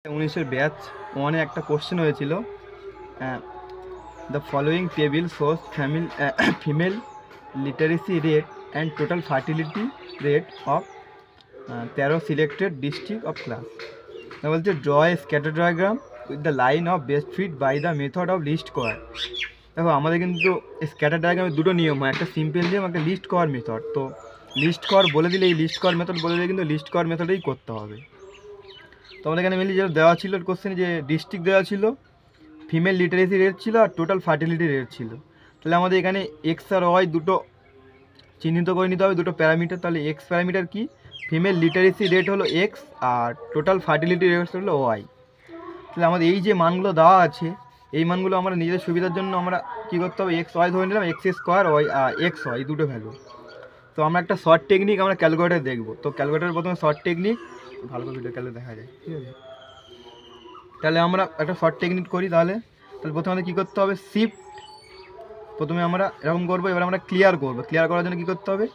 19-এর batch 1-এ একটা question হয়েছিল, the following table shows female literacy rate and total fertility rate of 13 selected district of class. বলছে draw a scatter diagram with the line of best fit by the method of least square. দেখো আমাদের কিন্তু scatter ডায়াগ্রামে দুটো নিয়ম হয়, একটা simple নিয়ম, একটা লিস্ট স্কোয়ার মেথড। তো লিস্ট স্কোয়ার বলে দিলে, এই লিস্ট স্কোয়ার মেথড বলে দিলে কিন্তু লিস্ট স্কোয়ার মেথডেই করতে হবে। তো আমাদের এখানে মেনলি যেটা দেওয়া ছিল কোশ্চেনে, যে ডিস্ট্রিক্ট দেওয়া ছিল, ফিমেল লিটারেসি রেট ছিল, আর টোটাল ফার্টিলিটি রেট ছিল। তাহলে আমাদের এখানে এক্স আর ওয়াই দুটো চিহ্নিত করে নিতে হবে, দুটো প্যারামিটার। তাহলে এক্স প্যারামিটার কি, ফিমেল লিটারেসি রেট হলো এক্স, আর টোটাল ফার্টিলিটি রেট হলো ওয়াই। তাহলে আমাদের এই যে মানগুলো দেওয়া আছে, এই মানগুলো আমরা নিজেদের সুবিধার জন্য আমরা কী করতে হবে, এক্স ওয়াই ধরে নিলাম, X square Y X Y দুটো ভ্যালু। তো আমরা একটা শর্ট টেকনিক আমরা ক্যালকুলেটার দেখবো। তো ক্যালকুলেটার প্রথমে শর্ট টেকনিক, ভালো করে ভিডিও ক্যালকুলেটার দেখা যায়, ঠিক আছে। তাহলে আমরা একটা শর্ট টেকনিক করি। তাহলে প্রথমে আমাদের কী করতে হবে, শিফট, প্রথমে আমরা এরকম করবো, এবার আমরা ক্লিয়ার করবো। ক্লিয়ার করার জন্য কী করতে হবে,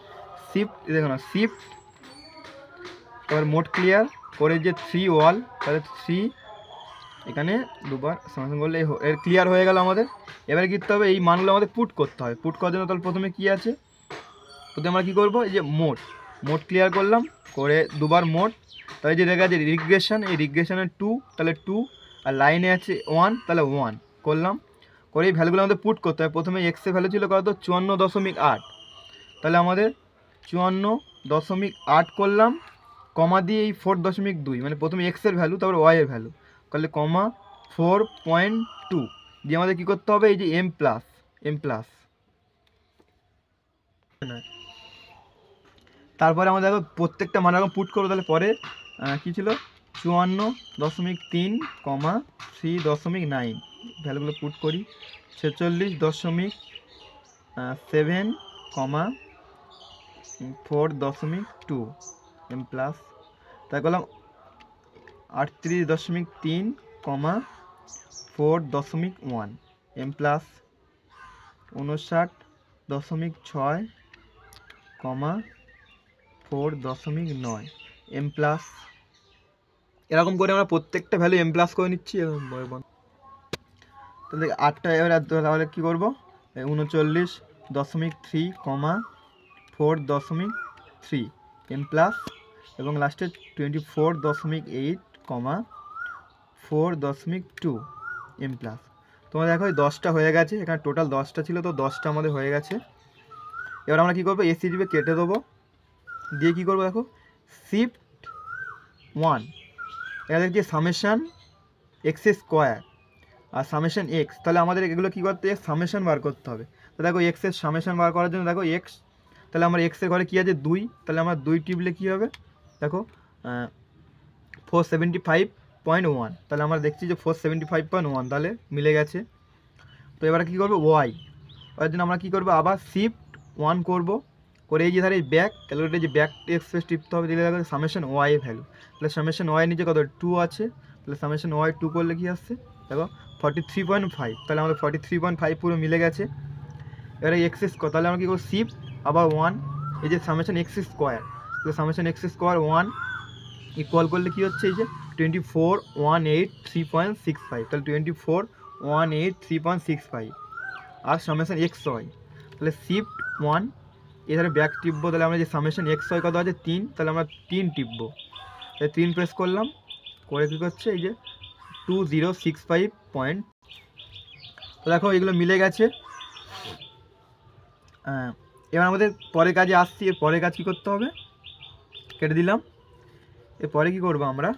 শিফট, দেখো না, শিফট, এবার মোড ক্লিয়ার করে যে 3 ওয়াল, তাহলে 3 এখানে দুবার সমাধান করলে এর ক্লিয়ার হয়ে গেল আমাদের। এবারে কী করতে হবে, এই মানগুলো আমাদের পুট করতে হবে। পুট করার জন্য তাহলে প্রথমে কী আছে, প্রথমে আমরা কী করবো, এই যে মোড ক্লিয়ার করলাম, করে দুবার মোড। তাহলে যে দেখা আছে রিগ্রেশন, এই রিগ্রেশনের 2, তাহলে 2, আর লাইনে আছে 1, তাহলে 1 করলাম। করে এই ভ্যালুগুলো আমাদের পুট করতে হবে। প্রথমে এক্সের ভ্যালু ছিল কত, 54.8, তাহলে আমাদের 54.8 করলাম, কমা দিয়ে এই 4.2, মানে প্রথমে এক্সের ভ্যালু, তারপর ওয়াইয়ের ভ্যালু, তাহলে কমা 4.2 দিয়ে আমাদের কী করতে হবে, এই যে এম প্লাস। তারপরে আমাদের দেখো প্রত্যেকটা মান এরকম পুট করবো। তাহলে পরে কী ছিল, 54.3, 3.9, ভ্যালুগুলো পুট করি। 46.7, 4.2 এম প্লাস। তাই করলাম 38.3, 4.1 এম প্লাস। 59.6, 4.9 M plus. এরকম করে আমরা প্রত্যেকটা ভ্যালু এম প্লাস করে নিচ্ছি। তাহলে 8টা, এবার তাহলে কী করবো, 39.3, 4.3 এম প্লাস, এবং লাস্টে 24.8, 4.2 এম প্লাস। তোমরা দেখো এই 10টা হয়ে গেছে, এখানে টোটাল 10টা ছিল, তো 10টা আমাদের হয়ে গেছে। এবার আমরা কী করবো, এসি জিবে কেটে দেবো, দিয়ে কী করবো, দেখো শিফট 1, এটা দেখছি সামেশান এক্স স্কোয়ার আর সামেশান এক্স। তাহলে আমাদের এগুলো কী করতে হবে, সামেশান বার করতে হবে। তো দেখো এক্সের সামেশান বার করার জন্য দেখো এক্স, তাহলে আমার এক্সের ঘরে কী আছে, 2, তাহলে আমার 2 টিপলে কী হবে, দেখো 475.1, তাহলে আমরা দেখছি যে 475.1, তাহলে মিলে গেছে। তো এবারে কী করবো, ওয়াই, ওর জন্য আমরা কী করবো, আবার শিফট 1 করবো, করে এই যে ধারে ব্যাক ক্যালকুলেটার যে ব্যাক এক্সপ্রেস টিপতে হবে, দিলে দেখো সামেশন ওয়াই এর ভ্যালু। তাহলে সামেশন ওয়াই নিচে কত, 2 আছে, তাহলে সামেশন ওয়াই 2 করলে কী আসছে, দেখো 43.5, তাহলে আমাদের 43.5 পুরো মিলে গেছে। এবারে এক্সেস, তাহলে আমরা কী করবো, শিফট আবার 1, এই যে সামেশন এক্স স্কোয়ার, তাহলে সামেশন এক্স স্কোয়ার 1 ইকুয়াল করলে কী হচ্ছে, এই যে 24,183.65, তাহলে 24,183.65, আর সামেশন এক্স ওয়াই, তাহলে শিফট 1, এধারে ব্যাক টিপবো, তাহলে আমরা যে সামেশন এক্স ওয়াই কত আছে 3, তাহলে আমরা 3 টিপবো, তাহলে 3 প্রেস করলাম, করে কী করছে, এই যে 2065 পয়েন্ট। তো দেখো এগুলো মিলে গেছে। এবার আমাদের পরের কাজে আসছি, এর পরের কাজ কী করতে হবে, কেটে দিলাম। এরপরে কী করবো আমরা,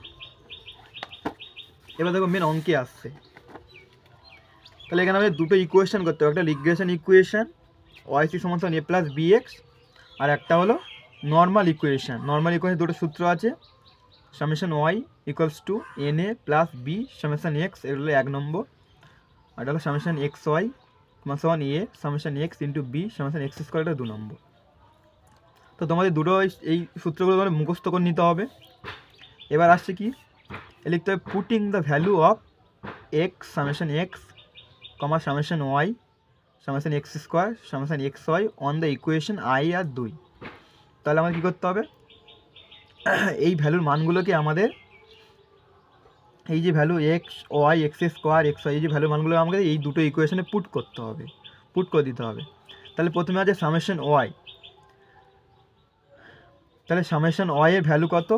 এবার দেখো মেন অঙ্কে আসছে। তাহলে এখানে আমাদের দুটো ইকুয়েশন করতে হবে, একটা রিগ্রেশন ইকুয়েশন ওয়াইসি সমান এ প্লাস বি এক্স, আর একটা হলো নর্মাল ইকুয়েশন। নর্মাল ইকুয়েশন দুটো সূত্র আছে, summation Y equals to N A plus B summation X, এগুলো 1 নম্বর, আর এটা হলো সামেশন এক্স ওয়াই সমান a summation x into b summation x square, এটা 2 নম্বর। তো তোমাদের দুটো এই সূত্রগুলো তোমাদের মুখস্থ করে নিতে হবে। এবার আসছে কি, লিখতে হবে putting the value of x summation x, summation y summation x square summation x y on the equation I আর 2। তাহলে আমাদের কী করতে হবে, এই ভ্যালুর মানগুলোকে আমাদের এই যে value X Y X square X Y এই যে ভ্যালু মানগুলো আমাকে এই দুটো ইকুয়েশনে পুট করতে হবে, পুট করে দিতে হবে। তাহলে প্রথমে আছে সামেশন ওয়াই, তাহলে সামেশন ওয়াই এর ভ্যালু কত,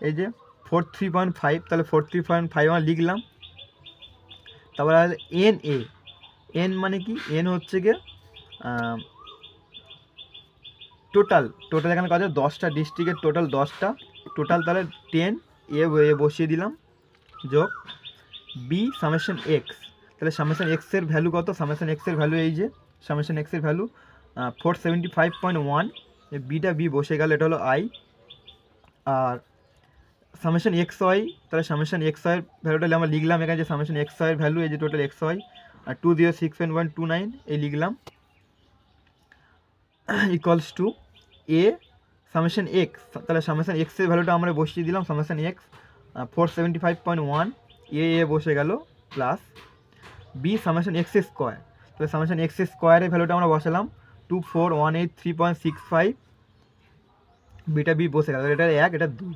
এই যে 43.5, তাহলে 43.5 আমরা লিখলাম। তারপরে আছে এন এ, এন মানে কি, এন হচ্ছে গিয়ে টোটাল, টোটাল এখানে কত 10টা ডিস্ট্রিক্টের টোটাল 10টা টোটাল, তাহলে 10 এ বসিয়ে দিলাম যোগ বি সামেশন এক্স, তাহলে সামেশন এক্সের ভ্যালু কত, সামেশন এক্সের ভ্যালু এই যে সামেশন এক্সের ভ্যালু 475.1, বিটা বি বসে গেল, এটা হলো আই। আর সামেশন এক্স ওয়াই, তাহলে সামেশন এক্স ওয়াইয়ের ভ্যালুটা আমরা লিখলাম এখানে যে সামেশন এক্স ওয়াইয়ের ভ্যালু এই যে টোটাল এক্স ওয়াই আর 206.129 এই লিখলাম equals to A summation x, তাহলে সামেশন এক্সের ভ্যালুটা আমরা বসিয়ে দিলাম সামেশন এক্স 475.1 এ বসে গেল plus B summation x square, তাহলে সামেশন এক্স স্কোয়ারের ভ্যালুটা আমরা বসালাম 24183.65, বিটা বি বসে গেল, এটা 1 এটা 2।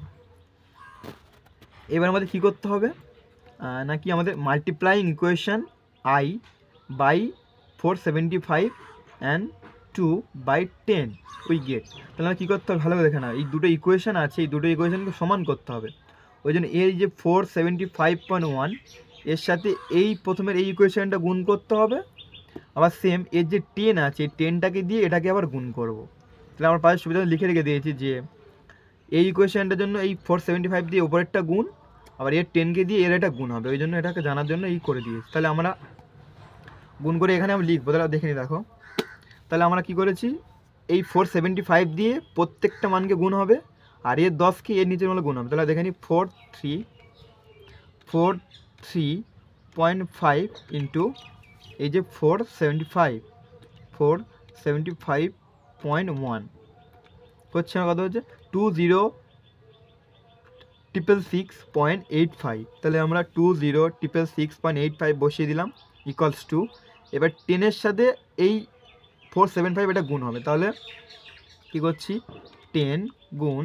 এবার আমাদের কী করতে হবে নাকি আমাদের multiplying equation I by 475 and 2/10 we get, তাহলে আমরা কী করতে হবে ভালো করে দেখে না, এই দুটো ইকুয়েশন আছে, এই দুটো ইকুয়েশনকে সমান করতে হবে। ওই জন্য এই যে 475.1 এর সাথে এই প্রথমের এই ইকুয়েশনটা গুণ করতে হবে, আবার সেম এর যে 10 আছে এই 10টাকে দিয়ে এটাকে আবার গুণ করব। তাহলে আমার পাশে সুবিধা লিখে রেখে দিয়েছি যে এই ইকুয়েশনটার জন্য এই 475 দিয়ে উপরেরটা গুণ, আবার এর 10কে দিয়ে এর এটা গুণ হবে, ওই জন্য এটাকে জানার জন্য এই করে দিয়েছি। তাহলে আমরা গুণ করে এখানে আমি লিখবো, তাহলে দেখে নিই দেখো, তাহলে আমরা কি করেছি এই 475 দিয়ে প্রত্যেকটা মানকে গুণ হবে, আর এর 10কে এর নিচের মানে গুণ হবে, তাহলে দেখে নিই 43.5 ইন্টু এই যে 475.1 হচ্ছে আমার কত হচ্ছে 20,666.85, তাহলে আমরা 20,666.85 বসিয়ে দিলাম ইকুয়ালস টু, এবার 10-এর সাথে এই 475 এটা গুণ হবে, তাহলে কী করছি 10 গুণ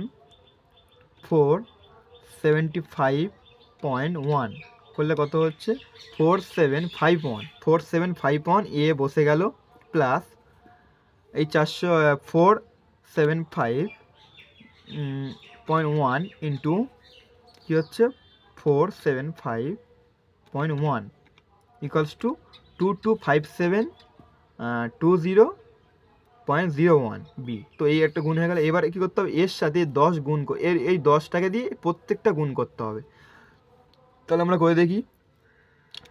475.1 করলে কত হচ্ছে 4751 এ বসে গেল প্লাস এই 475.1 ইন্টু কী হচ্ছে 475.1 ইকুয়ালস টু 2257.20.01 বি, তো এই একটা গুণ হয়ে গেল। এবার কী করতে হবে এর সাথে 10 গুণ এর এই 10টাকে দিয়ে প্রত্যেকটা গুণ করতে হবে, তাহলে আমরা করে দেখি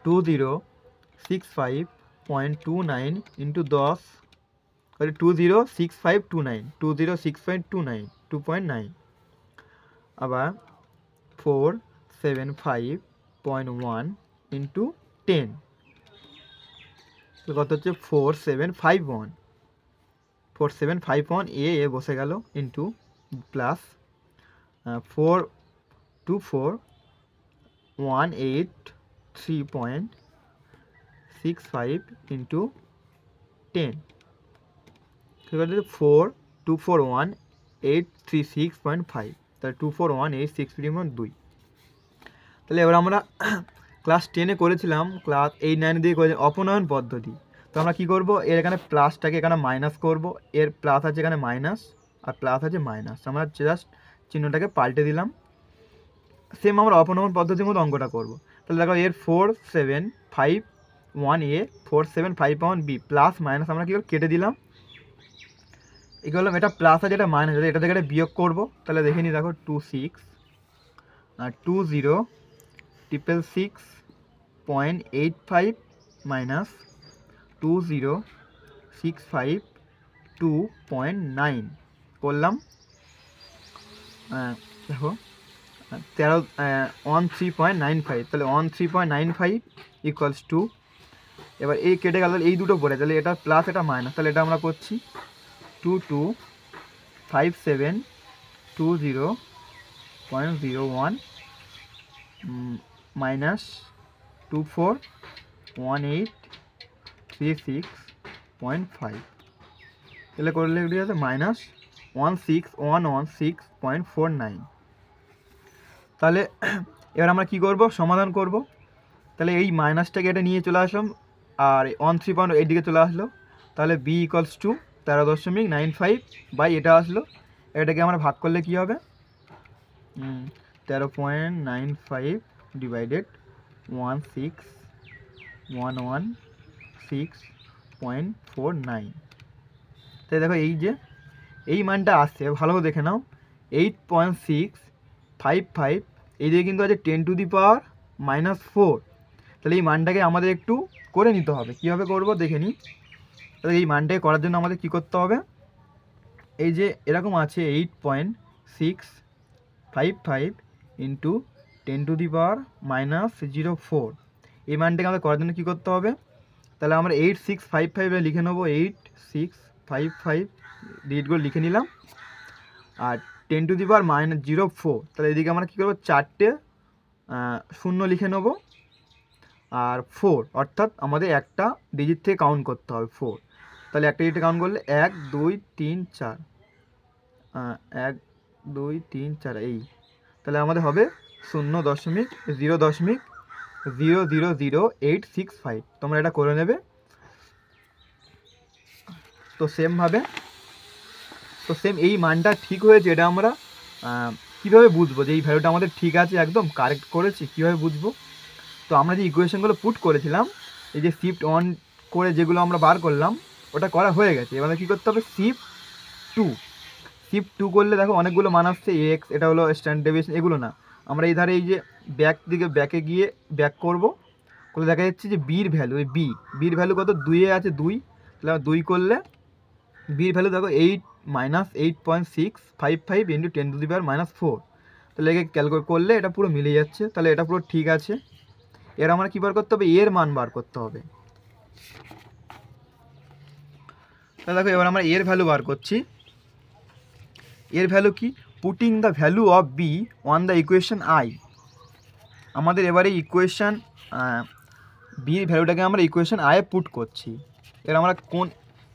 2065.29 ইন্টু 10 তাহলে 206529 206529 2.9, আবার 475.1 ইন্টু 10 তো কত হচ্ছে 4751 এ বসে গেল ইন্টু প্লাস 424,183.65 ইন্টু 10 424,186.5, তাহলে 241,863.2। তাহলে এবার আমরা ক্লাস 10-এ করেছিলাম, ক্লাস 8-9 দিয়ে করেছিলাম অপনয়ন পদ্ধতি। তো আমরা কী করবো এর এখানে প্লাসটাকে এখানে মাইনাস করব, এর প্লাস আছে এখানে মাইনাস আর প্লাস আছে মাইনাস, আমরা জাস্ট চিহ্নটাকে পাল্টে দিলাম, সেম আমরা অপনয়ন পদ্ধতির মতো অঙ্কটা করব। তাহলে দেখো এর 475.1 এ 475.1 বি প্লাস মাইনাস আমরা কী কেটে দিলাম, এই করলাম এটা প্লাস আছে এটা মাইনাস আছে, এটা থেকে এটা বিয়োগ করবো, তাহলে দেখে নিই দেখো 26 আর 20,666.85 মাইনাস 20,652.9 করলাম, দেখো 1395, তাহলে 13.95 ইকুয়ালস টু, এবার এই কেটে গেল এই দুটো পড়ে, তাহলে এটা প্লাস এটা মাইনাস, তাহলে এটা আমরা করছি 225720.01 মাইনাস 24,1836.5, তাহলে করলে এটি আছে মাইনাস 16116.49। তাহলে এবার আমরা কি করব, সমাধান করব। তাহলে এই মাইনাসটাকে এটা নিয়ে চলে আসলাম, আর 13 এই দিকে চলে আসলো। তাহলে বি ইকুয়ালস টু 13.95 বাই এটা আসলো। এটাকে আমরা ভাগ করলে কি হবে, 13.95 ডিভাইডেড 16116.49। তাই দেখো এই যে এই মানটা আসছে, ভালো করে দেখে নাও, 8.655। এইদিকে কিন্তু আছে 10⁻⁻4। তাহলে এই মানটাকে আমাদের একটু করে নিতে হবে। কীভাবে করবো দেখে নিই। তাহলে এই মানটাকে করার জন্য আমাদের কী করতে হবে, এই যে এরকম আছে 8.655 ইন্টু 10⁻⁻04, এই মানটাকে আমাদের করার জন্য কী করতে হবে, তাহলে আমরা 8655 লিখে নেবো, 8655 ডিজিটগুলো লিখে নিলাম। আর 10⁻⁻04, তাহলে এদিকে আমরা কী করবো, 4টে শূন্য লিখে নেবো। আর 4 অর্থাৎ আমাদের একটা ডিজিট থেকে কাউন্ট করতে হবে 4। তাহলে একটা ডিজিটে কাউন্ট করলে 1 2 3 4, 1 2 3 4 এই। তাহলে আমাদের হবে 0.0000865। তোমরা এটা করে নেবে। তো সেম এই মানটা ঠিক হয়েছে, এটা আমরা কীভাবে বুঝবো যে এই ভ্যালুটা আমাদের ঠিক আছে, একদম কারেক্ট করেছি, কীভাবে বুঝবো। তো আমরা যে ইকুয়েশনগুলো পুট করেছিলাম, এই যে শিফট অন করে যেগুলো আমরা বার করলাম, ওটা করা হয়ে গেছে। এবার কী করতে হবে, শিফট টু করলে দেখো অনেকগুলো মান আসছে, এক্স, এটা হলো স্ট্যান্ডার্ড ডেভিয়েশন, এগুলো না। আমরা এই ধারে এই যে ব্যাকে গিয়ে ব্যাক করবো, করলে দেখা যাচ্ছে যে বির ভ্যালু, এই বির ভ্যালু কত, 2 আছে 2। তাহলে 2 করলে বির ভ্যালু দেখো 8.655 ইন্টু 10⁻⁻4। তাহলে একে ক্যালকুলেট করলে এটা পুরো মিলে যাচ্ছে। তাহলে এটা পুরো ঠিক আছে। এর আমরা কী বার করতে হবে, এর মান বার করতে হবে। তাহলে দেখো এবার আমরা এর ভ্যালু বার করছি। এর ভ্যালু কি, putting the value of B on the equation I. আমাদের এবারে ইকুয়েশান বির ভ্যালুটাকে আমরা ইকুয়েশন আয়ে পুট করছি। এর আমরা কোন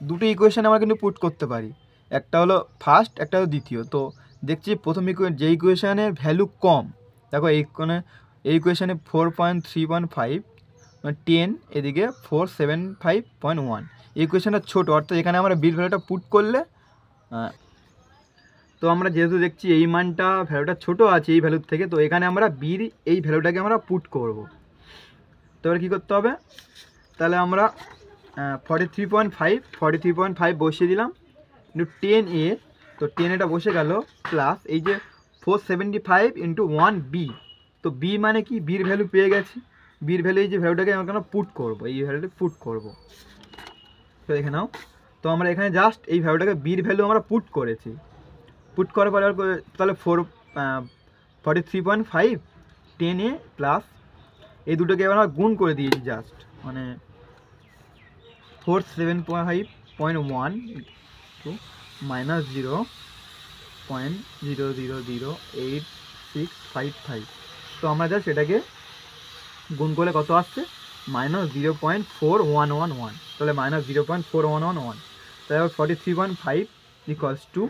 দুটো ইকুয়েশানে আমরা কিন্তু পুট করতে পারি, একটা হলো ফার্স্ট, একটা হলো দ্বিতীয়। তো দেখছি প্রথম যে ইকুয়েশানের ভ্যালু কম, দেখো এই ইকুয়েশানে 4.3.5 10, এদিকে 475.1, এই ইকুয়েশানটা ছোটো, অর্থাৎ এখানে আমরা বির ভ্যালুটা পুট করলে, তো আমরা যেহেতু দেখছি এই মানটা ভ্যালুটা ছোটো আছে এই ভ্যালুর থেকে, তো এখানে আমরা বির এই ভ্যালুটাকে আমরা পুট করব। তো এবার কী করতে হবে, তাহলে আমরা 43.5 বসিয়ে দিলাম ইন্টু 10a, তো 10 বসে গেল, প্লাস এই যে 475 ইন্টু 1b। তো বি মানে কি, বির ভ্যালু পেয়ে গেছি। বির ভ্যালু এই যে ভ্যালুটাকে আমরা পুট করব, এই ভ্যালুটা পুট করব। তো দেখে নাও, তো আমরা এখানে জাস্ট এই ভ্যালুটাকে বির ভ্যালু আমরা পুট করেছি। পুট করার পরে তাহলে 43.5 10a প্লাস এই দুটোকে এবার আমরা গুণ করে দিয়েছি, জাস্ট মানে 475.1 মাইনাস 0.0008655। তো আমরা জাস্ট এটাকে গুণ করলে কত আসছে, -0.4111। তাহলে -0.4111। তাহলে 43.5 equals to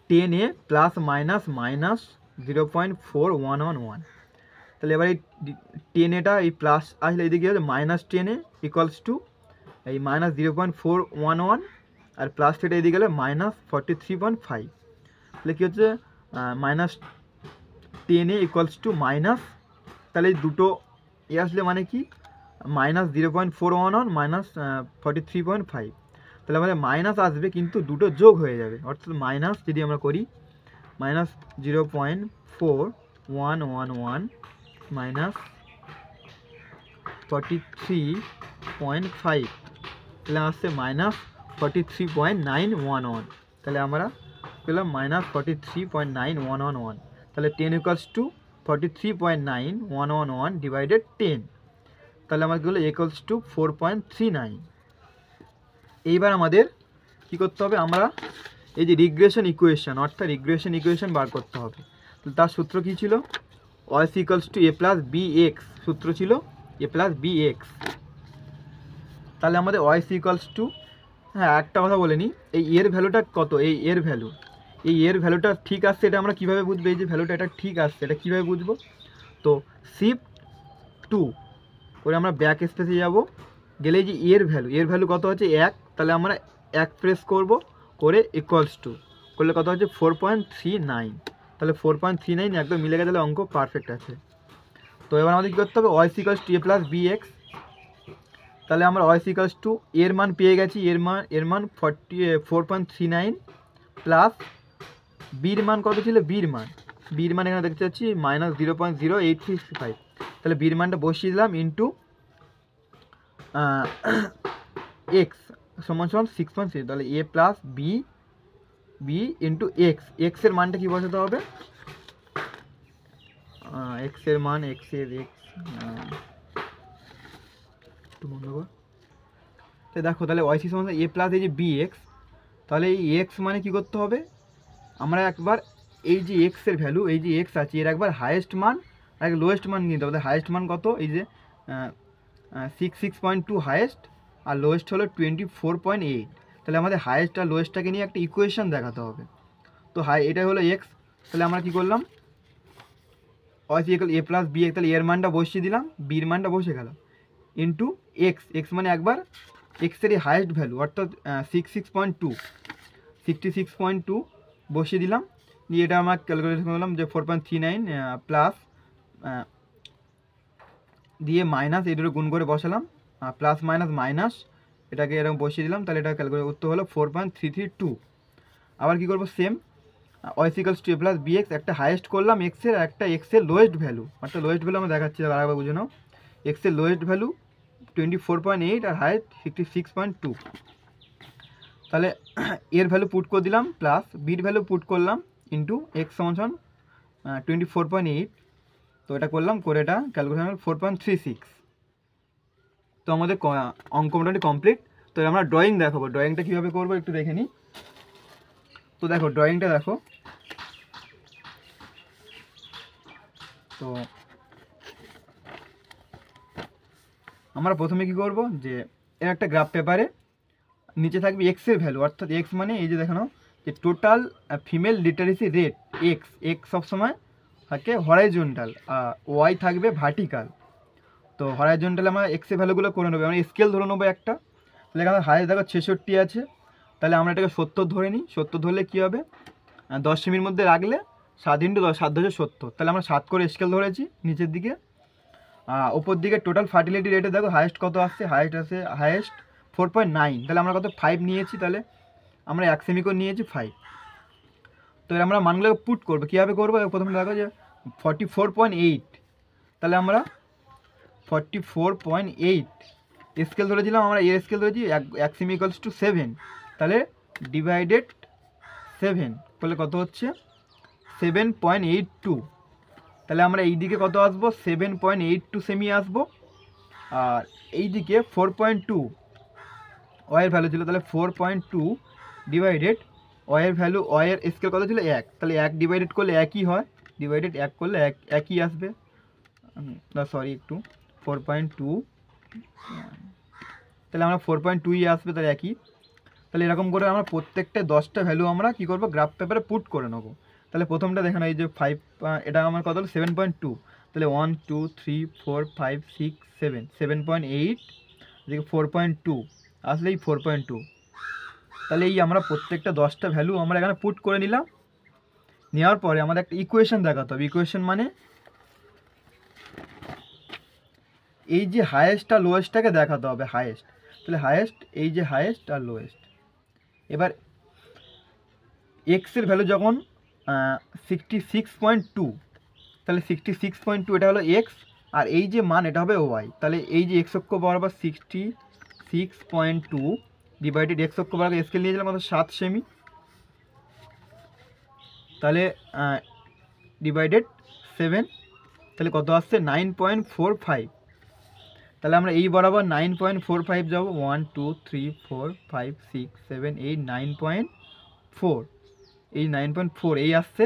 10a plus minus -0.4111। তাহলে এবার এই 10a এই প্লাস আসলে এদিকে হচ্ছে -10a ইকুয়ালস টু এই -0.411, আর প্লাস থ্রিটা এদিকে গেলে -43.5। তাহলে কী হচ্ছে, -10a ইকুয়ালস টু মাইনাস, তাহলে এই দুটো এ আসলে মানে কি, -0.411 -43.5। তাহলে আমাদের মাইনাস আসবে, কিন্তু দুটো যোগ হয়ে যাবে, অর্থাৎ মাইনাস যদি আমরা করি, -0.4111 -43.5, তাহলে আসছে -43.911। তাহলে আমরা পেলাম -43.9111। তাহলে 10 ইকুয়ালস টু 43.9111 ডিভাইডেড 10, তাহলে আমার গেলো ইকুয়ালস টু 4.39। এইবার আমাদের কী করতে হবে, আমরা এই যে রিগ্রেশন ইকুয়েশন, অর্থাৎ রিগ্রেশন ইকুয়েশন বার করতে হবে। তার সূত্র কী ছিল, Y equals to a plus B X, সূত্র ছিল a প্লাস বি এক্স। তাহলে আমাদের ওয়াই ইকুয়ালস টু, হ্যাঁ একটা কথা বলে নিই, এই এর ভ্যালুটা কত, এই এর এই এর ভ্যালুটা ঠিক আসছে, এটা আমরা কীভাবে বুঝবো এই যে ভ্যালুটা এটা ঠিক আসছে, এটা কীভাবে বুঝবো? তো শিফট 2 করে আমরা ব্যাক স্পেসে যাব, গেলে এই যে এর ভ্যালু কত হচ্ছে 1, তাহলে আমরা 1 প্রেস করব, করে ইকুয়ালস টু করলে কত হচ্ছে 4.39, তাহলে 4.39 একদম মিলে গেছে, তাহলে অঙ্ক পারফেক্ট আছে। তো এবার আমাদের কী করতে হবে, Y equals to A plus B X, তাহলে আমরা ওয়াই ইকুয়ালস টু এর মান পেয়ে গেছি, এর মান 4.39 প্লাস বির মান কত ছিল, বির মান এখানে দেখতে পাচ্ছি -0.0865, তাহলে বির মানটা বসিয়ে দিলাম ইন্টু এক্স সমান 6.3, তাহলে এ প্লাস বি ইন্টু এক্সের মানটা কী বসাতে হবে, এক্সের মান একটু মনে করো, তো দেখো তাহলে ওয়াই সমান এ প্লাস এই যে বি এক্স, তাহলে এই এক্স মানে কী করতে হবে, আমরা একবার এই যে এক্সের ভ্যালু, এই যে এক্স আছে এর একবার হায়েস্ট মান আর এক লোয়েস্ট মান নিতে হবে। হায়েস্ট মান কত, এই যে 6.2 হায়েস্ট, আর লোয়েস্ট হলো 24.8, তাহলে আমাদের হায়েস্ট আর লোয়েস্টটাকে নিয়ে একটা ইকুয়েশন দেখাতে হবে। তো এটা হলো এক্স, তাহলে আমরা কী করলাম, ওয়াই ইকুয়াল এ প্লাস বি এক্স, তাহলে এর মানটা বসিয়ে দিলাম, বির মানটা বসে গেল, ইন্টু এক্স মানে একবার এক্সের এই হায়েস্ট ভ্যালু অর্থাৎ 66.2 বসিয়ে দিলাম, দিয়ে এটা আমরা ক্যালকুলেশন করলাম যে 4.39 প্লাস দিয়ে মাইনাস এই দুটো গুণ করে বসালাম, প্লাস মাইনাস এটাকে এরকম বসিয়ে দিলাম, তাহলে এটা ক্যালকুলেট উত্তর হলো 4.332। আবার কী করবো, same Y equals to A plus B X, একটা হায়েস্ট করলাম এক্সের, একটা এক্সের লোয়েস্ট ভ্যালু, অর্থাৎ লোয়েস্ট ভ্যালু আমরা দেখাচ্ছি, আরেকবার বুঝে নাও, এক্সের লোয়েস্ট ভ্যালু 24.8 আর হাইট 66.2, তাহলে এর ভ্যালু পুট করে দিলাম প্লাস বির ভ্যালু পুট করলাম ইন্টু এক্স সমান 24.8, তো এটা করলাম, করে এটা ক্যালকুলেশন 4.36। তো আমাদের অঙ্ক মোটামুটি কমপ্লিট। তো আমরা ড্রয়িং দেখাবো, ড্রয়িংটা কীভাবে করবো একটু দেখে নিই। তো দেখো ড্রয়িংটা দেখো, তো আমরা প্রথমে কি করব, যে এর একটা গ্রাফ পেপারে নিচে থাকবে এক্সের ভ্যালু, অর্থাৎ এক্স মানে এই যে দেখানো যে total female literacy rate, x সবসময় থাকে হরাইজন্টাল, ওয়াই থাকবে ভার্টিক্যাল। তো হরাইজন্টাল আমরা এক্সের ভ্যালুগুলো করে নেবো, আমরা স্কেল ধরে নেবো একটা, তাহলে এখানে হাইস্ট দেখো 66 আছে, তাহলে আমরা এটাকে 70 ধরে নিই। 70 ধরলে কী হবে, 10 সেমির মধ্যে রাখলে 7 × 10 7 × 70, তাহলে আমরা 7 করে স্কেল ধরেছি নিচের দিকে। ওপর দিকে টোটাল ফার্টিলিটি রেটে দেখো হাইস্ট কত আসছে, হাইস্ট 4.9, তাহলে আমরা কত 5 নিয়েছি, তাহলে আমরা 1 সেমি করে নিয়েছি 5। তো এর আমরা মানগুলোকে পুট করবো, কীভাবে করবো, প্রথমে দেখো যে 44.8, তাহলে আমরা 44.8 স্কেল ধরেছিলাম, আমরা এর স্কেল ধরেছি 1 সেমি ইকুয়ালস টু 7, তাহলে ডিভাইডেড 7 করলে কত হচ্ছে 7.82, তাহলে আমরা এই দিকে কত আসবো 7.82 সেমি আসবো, আর এই দিকে 4.2 ওয়ের ভ্যালু ছিল, তাহলে 4.2 ডিভাইডেড ওয়ের ভ্যালু, ওয়ের স্কেল কত ছিল 1, তাহলে 1 ডিভাইডেড করলে একই হয়, ডিভাইডেড 1 করলে একই আসবে, সরি একটু 4.2, তাহলে আমরা 4.2ই আসবে, তাহলে একই। তাহলে এরকম করে আমরা প্রত্যেকটা 10টা ভ্যালু আমরা কী করবো, গ্রাফ পেপারে পুট করে নেবো। তাহলে প্রথমটা দেখেন এই যে 5, এটা আমার কত হলো 7.2, তাহলে 1 2 3 4 5 6 7, 7.8 এদিকে 4.2 আসলে এই 4.2, তাহলে এই আমরা প্রত্যেকটা 10টা ভ্যালু আমরা এখানে পুট করে নিলাম। নেওয়ার পরে আমাদের একটা ইকুয়েশন দেখাতে হবে, ইকুয়েশন মানে এই যে হায়েস্ট আর লোয়েস্টটাকে দেখাতে হবে, হায়েস্ট, তাহলে হায়েস্ট এই যে হায়েস্ট আর লোয়েস্ট। এবার এক্সের ভ্যালু যখন 66.2, তাহলে 66.2 এটা হলো এক্স, আর এই যে মান এটা হবে ওয়াই, তাহলে এই যে এক্স অক্ষ বরাবর 66.2 ডিভাইডেড এক্স অক্ষ বরাবর স্কেল নিয়েছিলাম আমাদের 7 সেমি, তাহলে ডিভাইডেড 7, তাহলে কত আসছে 9.45, তাহলে আমরা এই বরাবর 9.45 যাবো, 1 2 3 4 5 6 7 8 9.4, এই 9.4 এই আসছে,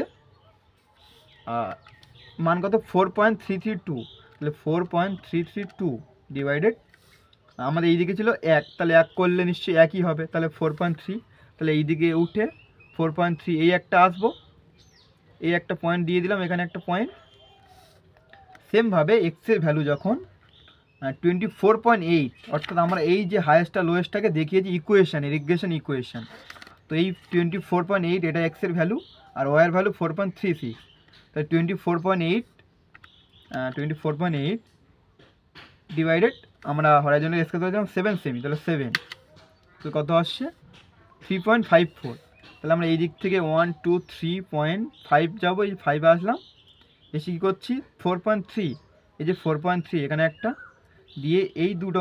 মান কত 4.332, তাহলে 4.332 ডিভাইডেড আমাদের এই দিকে ছিল 1, তাহলে 1 করলে নিশ্চয়ই একই হবে, তাহলে 4.3, তাহলে এই দিকে উঠে 4.3 এই একটা আসবো, এই একটা পয়েন্ট দিয়ে দিলাম, এখানে একটা পয়েন্ট। সেমভাবে এক্সের ভ্যালু যখন 24.8, অর্থাৎ আমরা এই যে হায়েস্ট আর লোয়েস্টটাকে দেখিয়েছি ইকুয়েশান, রিগ্রেশন ইকুয়েশান। তো এই 24.8 এটা এক্সের ভ্যালু, আর ওয়াইয়ের ভ্যালু 4.36। তাই 24.8 ডিভাইডেড আমরা হরাইজনের স্কেল ধরেছিলাম 7 সেমি, তাহলে 7, তো কত আসছে 3.54। তাহলে আমরা এই দিক থেকে 1 2 3.5 যাবো, এই 5 আসলাম, এসে কী করছি 4.3, এই যে 4.3 এখানে একটা দিয়ে এই দুটো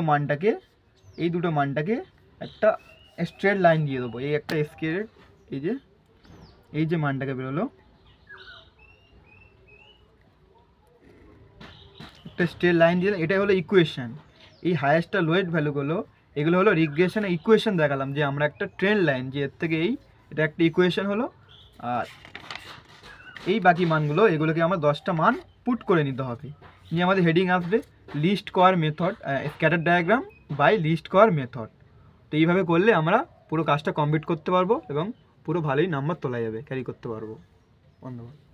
মানটাকে একটা স্ট্রেট লাইন দিয়ে দেবো, এই একটা স্কেলের এই যে মানটাকে বেরোলো একটা স্ট্রেট লাইন দিয়ে, এটাই হলো ইকুয়েশান। এই হায়েস্ট আর লোয়েস্ট ভ্যালুগুলো এগুলো হলো রিগ্রেশনের ইকুয়েশান দেখালাম, যে আমরা একটা ট্রেন্ড লাইন যে এর থেকে এটা একটা ইকুয়েশান হলো। আর এই বাকি মানগুলো এগুলোকে আমার 10টা মান পুট করে নিতে হবে, নিয়ে আমাদের হেডিং আসবে least square method, scatter diagram by least square method. তো এইভাবে করলে আমরা পুরো কাজটা কমপ্লিট করতে পারবো এবং পুরো ভালোই নাম্বার তোলা যাবে, ক্যারি করতে পারবো। ধন্যবাদ।